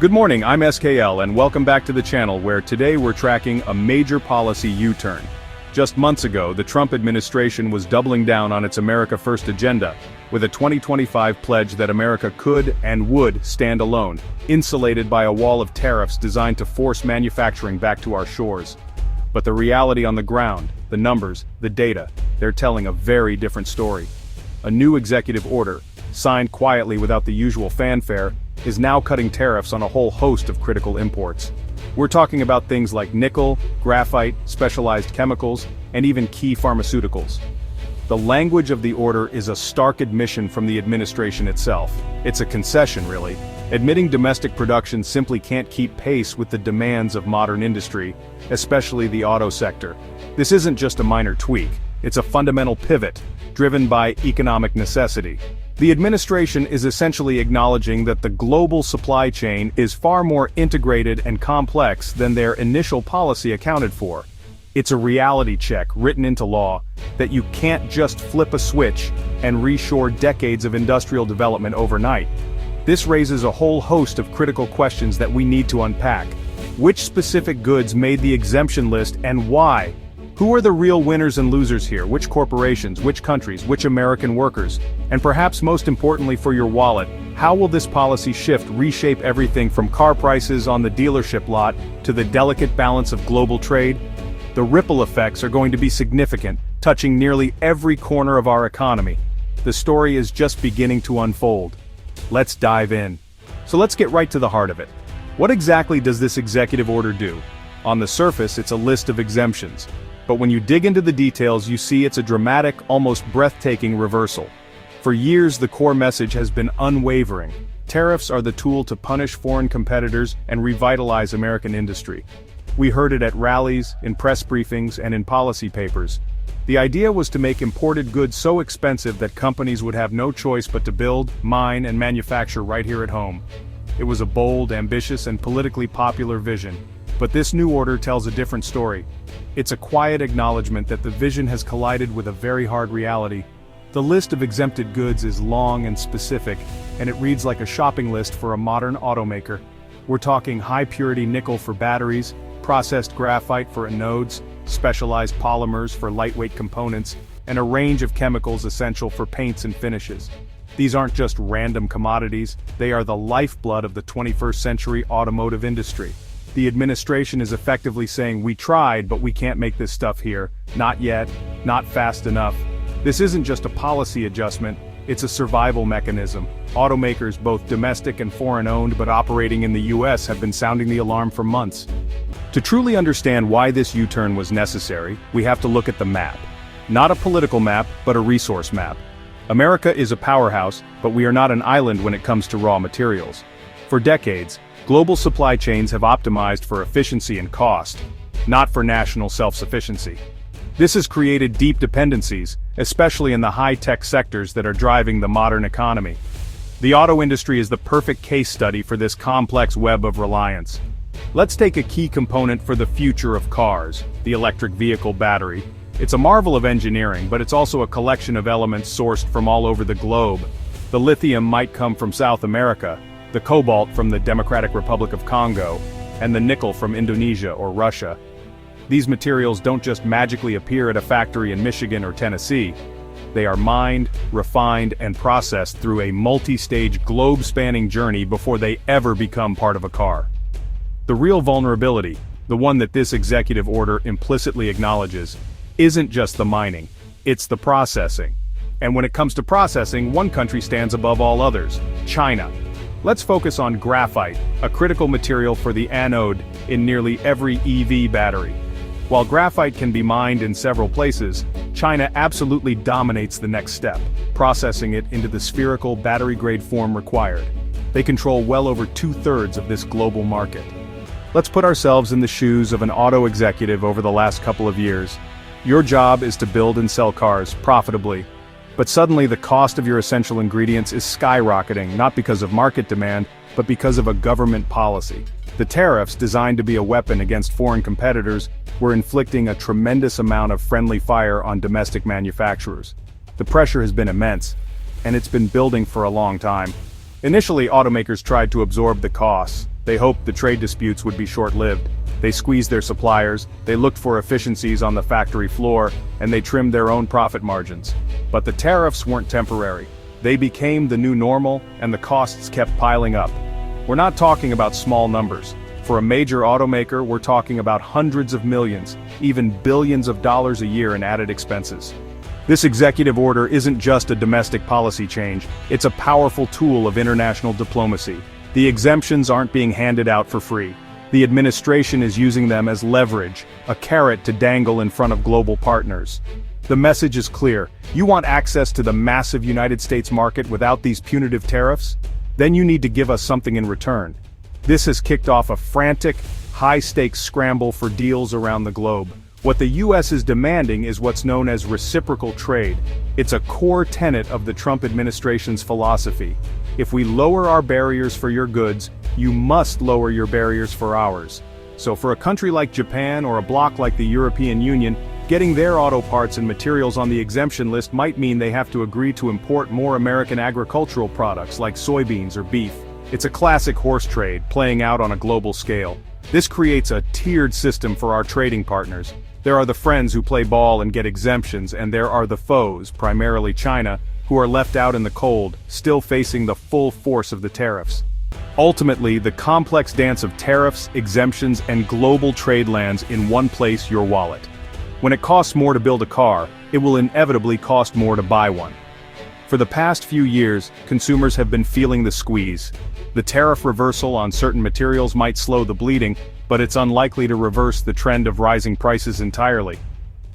Good morning, I'm SKL and welcome back to the channel where today we're tracking a major policy U-turn. Just months ago, the Trump administration was doubling down on its America First agenda, with a 2025 pledge that America could and would stand alone, insulated by a wall of tariffs designed to force manufacturing back to our shores. But the reality on the ground, the numbers, the data, they're telling a very different story. A new executive order, signed quietly without the usual fanfare, is now cutting tariffs on a whole host of critical imports. We're talking about things like nickel, graphite, specialized chemicals, and even key pharmaceuticals. The language of the order is a stark admission from the administration itself. It's a concession, really, admitting domestic production simply can't keep pace with the demands of modern industry, especially the auto sector. This isn't just a minor tweak, it's a fundamental pivot, driven by economic necessity. The administration is essentially acknowledging that the global supply chain is far more integrated and complex than their initial policy accounted for. It's a reality check written into law that you can't just flip a switch and reshore decades of industrial development overnight. This raises a whole host of critical questions that we need to unpack. Which specific goods made the exemption list and why? Who are the real winners and losers here? Which corporations, which countries, which American workers? And perhaps most importantly for your wallet, how will this policy shift reshape everything from car prices on the dealership lot to the delicate balance of global trade? The ripple effects are going to be significant, touching nearly every corner of our economy. The story is just beginning to unfold. Let's dive in. So let's get right to the heart of it. What exactly does this executive order do? On the surface, it's a list of exemptions. But when you dig into the details, you see it's a dramatic, almost breathtaking reversal. For years, the core message has been unwavering. Tariffs are the tool to punish foreign competitors and revitalize American industry. We heard it at rallies, in press briefings, and in policy papers. The idea was to make imported goods so expensive that companies would have no choice but to build, mine, and manufacture right here at home. It was a bold, ambitious, and politically popular vision. But this new order tells a different story. It's a quiet acknowledgement that the vision has collided with a very hard reality. The list of exempted goods is long and specific, and it reads like a shopping list for a modern automaker. We're talking high-purity nickel for batteries, processed graphite for anodes, specialized polymers for lightweight components, and a range of chemicals essential for paints and finishes. These aren't just random commodities, they are the lifeblood of the 21st century automotive industry. The administration is effectively saying, we tried, but we can't make this stuff here. Not yet, not fast enough. This isn't just a policy adjustment, it's a survival mechanism. Automakers, both domestic and foreign-owned but operating in the US, have been sounding the alarm for months. To truly understand why this U-turn was necessary, we have to look at the map. Not a political map, but a resource map. America is a powerhouse, but we are not an island when it comes to raw materials. For decades, global supply chains have optimized for efficiency and cost, not for national self-sufficiency. This has created deep dependencies, especially in the high-tech sectors that are driving the modern economy. The auto industry is the perfect case study for this complex web of reliance. Let's take a key component for the future of cars, the electric vehicle battery. It's a marvel of engineering, but it's also a collection of elements sourced from all over the globe. The lithium might come from South America, the cobalt from the Democratic Republic of Congo, and the nickel from Indonesia or Russia. These materials don't just magically appear at a factory in Michigan or Tennessee. They are mined, refined, and processed through a multi-stage globe-spanning journey before they ever become part of a car. The real vulnerability, the one that this executive order implicitly acknowledges, isn't just the mining, it's the processing. And when it comes to processing, one country stands above all others: China. Let's focus on graphite, a critical material for the anode in nearly every EV battery. While graphite can be mined in several places, China absolutely dominates the next step, processing it into the spherical battery-grade form required. They control well over 2/3 of this global market. Let's put ourselves in the shoes of an auto executive over the last couple of years. Your job is to build and sell cars profitably. But suddenly the cost of your essential ingredients is skyrocketing, not because of market demand, but because of a government policy. The tariffs, designed to be a weapon against foreign competitors, were inflicting a tremendous amount of friendly fire on domestic manufacturers. The pressure has been immense, and it's been building for a long time. Initially, automakers tried to absorb the costs, They hoped the trade disputes would be short-lived. They squeezed their suppliers, they looked for efficiencies on the factory floor, and they trimmed their own profit margins. But the tariffs weren't temporary. They became the new normal, and the costs kept piling up. We're not talking about small numbers. For a major automaker, we're talking about hundreds of millions, even billions of dollars a year in added expenses. This executive order isn't just a domestic policy change, it's a powerful tool of international diplomacy. The exemptions aren't being handed out for free. The administration is using them as leverage, a carrot to dangle in front of global partners. The message is clear. You want access to the massive United States market without these punitive tariffs? Then you need to give us something in return. This has kicked off a frantic, high-stakes scramble for deals around the globe. What the U.S. is demanding is what's known as reciprocal trade. It's a core tenet of the Trump administration's philosophy. If we lower our barriers for your goods, you must lower your barriers for ours. So for a country like Japan or a bloc like the European Union, getting their auto parts and materials on the exemption list might mean they have to agree to import more American agricultural products like soybeans or beef. It's a classic horse trade, playing out on a global scale. This creates a tiered system for our trading partners. There are the friends who play ball and get exemptions, and there are the foes, primarily China, who are left out in the cold, still facing the full force of the tariffs. Ultimately, the complex dance of tariffs, exemptions, and global trade lands in one place: your wallet. When it costs more to build a car, it will inevitably cost more to buy one. For the past few years, consumers have been feeling the squeeze. The tariff reversal on certain materials might slow the bleeding, but it's unlikely to reverse the trend of rising prices entirely.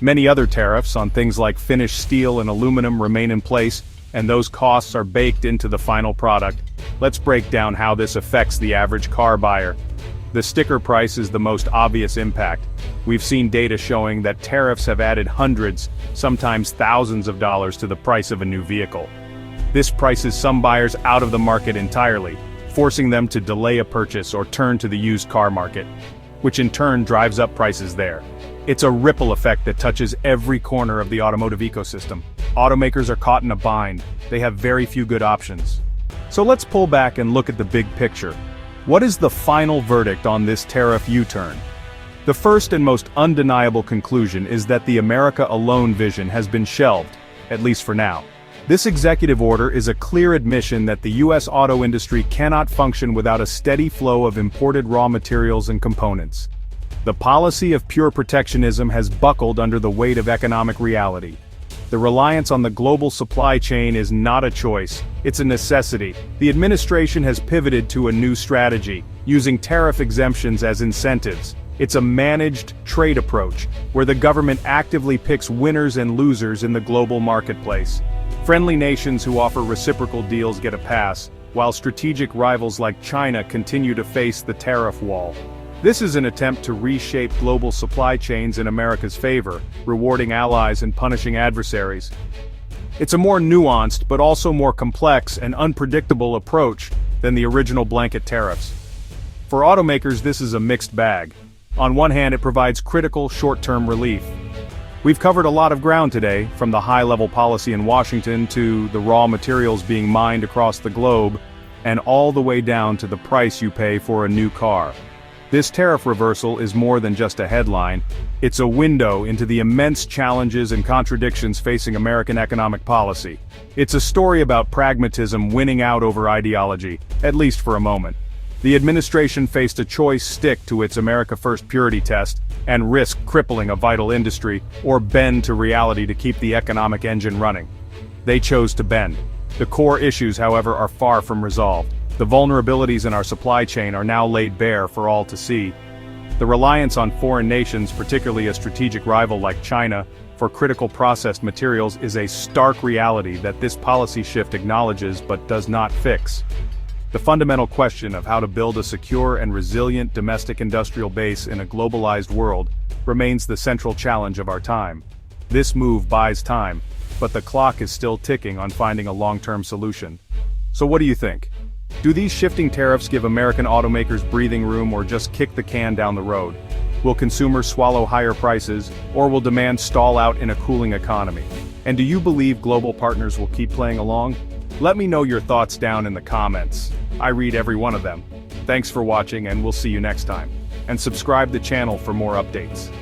Many other tariffs on things like finished steel and aluminum remain in place, and those costs are baked into the final product. Let's break down how this affects the average car buyer. The sticker price is the most obvious impact. We've seen data showing that tariffs have added hundreds, sometimes thousands of dollars to the price of a new vehicle. This prices some buyers out of the market entirely, forcing them to delay a purchase or turn to the used car market, which in turn drives up prices there. It's a ripple effect that touches every corner of the automotive ecosystem. Automakers are caught in a bind. They have very few good options. So let's pull back and look at the big picture. What is the final verdict on this tariff U-turn? The first and most undeniable conclusion is that the America alone vision has been shelved, at least for now. This executive order is a clear admission that the U.S. auto industry cannot function without a steady flow of imported raw materials and components. The policy of pure protectionism has buckled under the weight of economic reality. The reliance on the global supply chain is not a choice, it's a necessity. The administration has pivoted to a new strategy, using tariff exemptions as incentives. It's a managed trade approach, where the government actively picks winners and losers in the global marketplace. Friendly nations who offer reciprocal deals get a pass, while strategic rivals like China continue to face the tariff wall. This is an attempt to reshape global supply chains in America's favor, rewarding allies and punishing adversaries. It's a more nuanced but also more complex and unpredictable approach than the original blanket tariffs. For automakers, this is a mixed bag. On one hand, it provides critical short-term relief. We've covered a lot of ground today, from the high-level policy in Washington to the raw materials being mined across the globe, and all the way down to the price you pay for a new car. This tariff reversal is more than just a headline, it's a window into the immense challenges and contradictions facing American economic policy. It's a story about pragmatism winning out over ideology, at least for a moment. The administration faced a choice: stick to its America First purity test, and risk crippling a vital industry, or bend to reality to keep the economic engine running. They chose to bend. The core issues, however, are far from resolved. The vulnerabilities in our supply chain are now laid bare for all to see. The reliance on foreign nations, particularly a strategic rival like China, for critical processed materials is a stark reality that this policy shift acknowledges but does not fix. The fundamental question of how to build a secure and resilient domestic industrial base in a globalized world remains the central challenge of our time. This move buys time, but the clock is still ticking on finding a long-term solution. So what do you think? Do these shifting tariffs give American automakers breathing room, or just kick the can down the road? Will consumers swallow higher prices, or will demand stall out in a cooling economy? And do you believe global partners will keep playing along? Let me know your thoughts down in the comments. I read every one of them. Thanks for watching and we'll see you next time. And subscribe the channel for more updates.